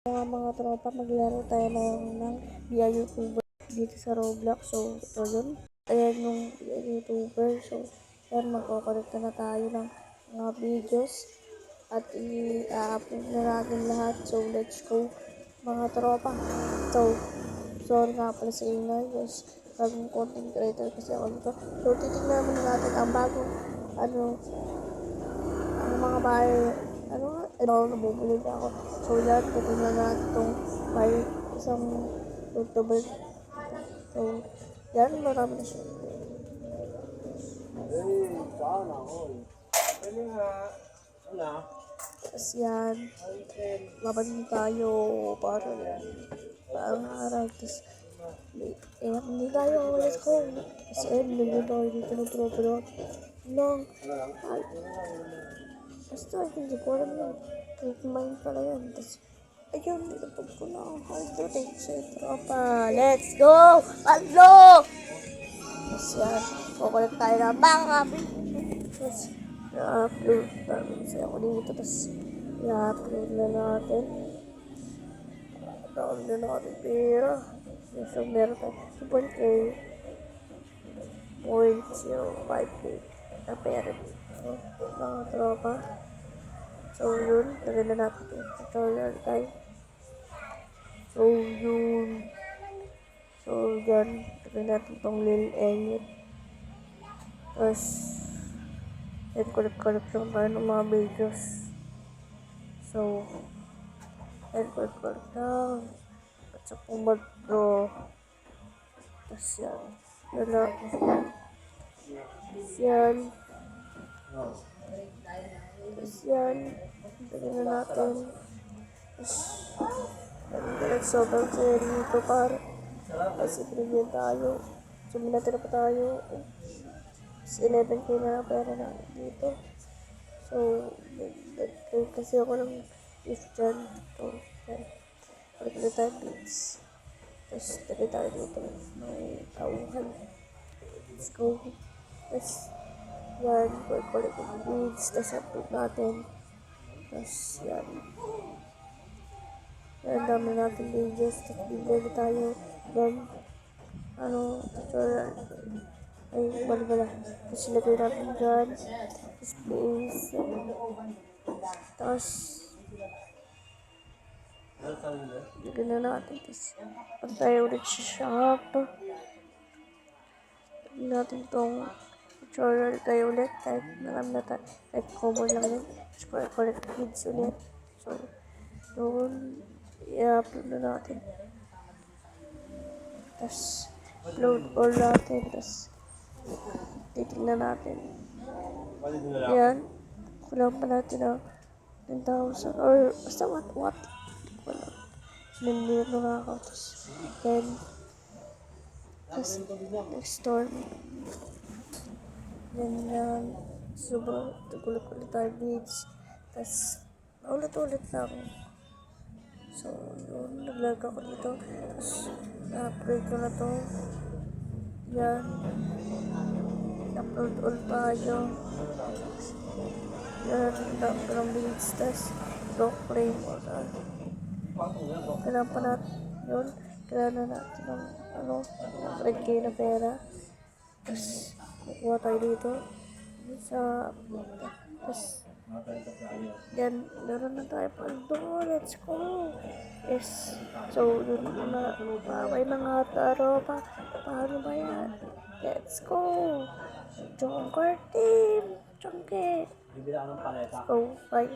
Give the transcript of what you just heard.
Mga tropa, maglaro tayo ng BI YouTuber dito sa Roblox. So, ito yun. Ayan yung BI YouTuber. So, ayan, magkokolekta na tayo ng mga videos at i-upload na natin lahat. So, let's go mga tropa. So, sorry nga pala sa inyo. Yes, bagong content creator kasi ako dito. So, titignan muna natin ang bagong, ang mga bahay, nabubulog ako. So, yan, titignan natin itong may isang YouTuber. So, yan, marami na siya. Tapos yan, laban tayo para parang araw. Tapos, hindi tayo, let's go. Kasi ayun, tayo dito ng tropa na. Lang, ay, basta, hindi ko alam yun. Kumain pala yan. Tapos, ayun, nilapag ko na ang hard to take sa tropa. Let's go! Hello! Tapos yan, kukulit tayo na mga tapos, i-upload namin. Kasi ako dito. Tapos, i-upload na natin. Down na natin pera. So, meron tayo 2.k. 0.05k na pera dito. Mga tropa. So, yun. Lagyan na natin yung tutorial tayo. So, yun. So, yan. Lagyan natin itong Lil Elliot. Tapos, yan, collect lang tayo ng mga videos. So, yan, collect lang. At sa Pumbag Pro. Tapos, yan. Yan. Tapos, yan. Lagyan na natin. Tapos, sobrang seri dito para. Kasi preview tayo. So, minatira pa tayo. 11k na pera na dito. So, nag-trade kasi ako ng gift dyan. So, yan. Balik na tayo, please. Tapos, tabi tayo dito. May tauhan. Let's go. Tapos, yan. Balik yung beads. Tapos, upload natin. Tapos, yan. Yan, dami natin videos. Tapos, bibili tayo. Then, tutorial. Ay, wala. Tapos, ilagay natin dyan. Tapos, please. Tapos, ilagay na natin. Tapos, pag tayo ulit sa shop. Ilagay natin itong tutorial tayo ulit. Kahit nalam na tayo. Kahit common lang yun. Tapos, collect kids ulit. So, doon, i-upload na natin. Tapos, upload all natin. Tapos, titignan natin. Yan. Kulang pa natin ang 10,000. Or, basta what? Wala. Nandito na ako. Tapos, then, tapos, next storm. Yan yan. Sobrang tugulit-ulit tayo beads. Tapos, ulit-ulit lang. So, yun. Nag-lag ako dito. Tapos, na-upgrade ko na to. Yan. Upload all tayo. Yan. Dami ko ng beads. Tapos, rock frame. Kailangan pa natin yun. Kailangan na natin ng 100k na pera. Tapos, kukuha tayo dito. Sa, tapos, yan, laro na tayo paldo. Let's go. Yes. So, yun na. May mga taropa. Paano ba yan? Let's go. Jonker team. Jonker. Let's go. Bye.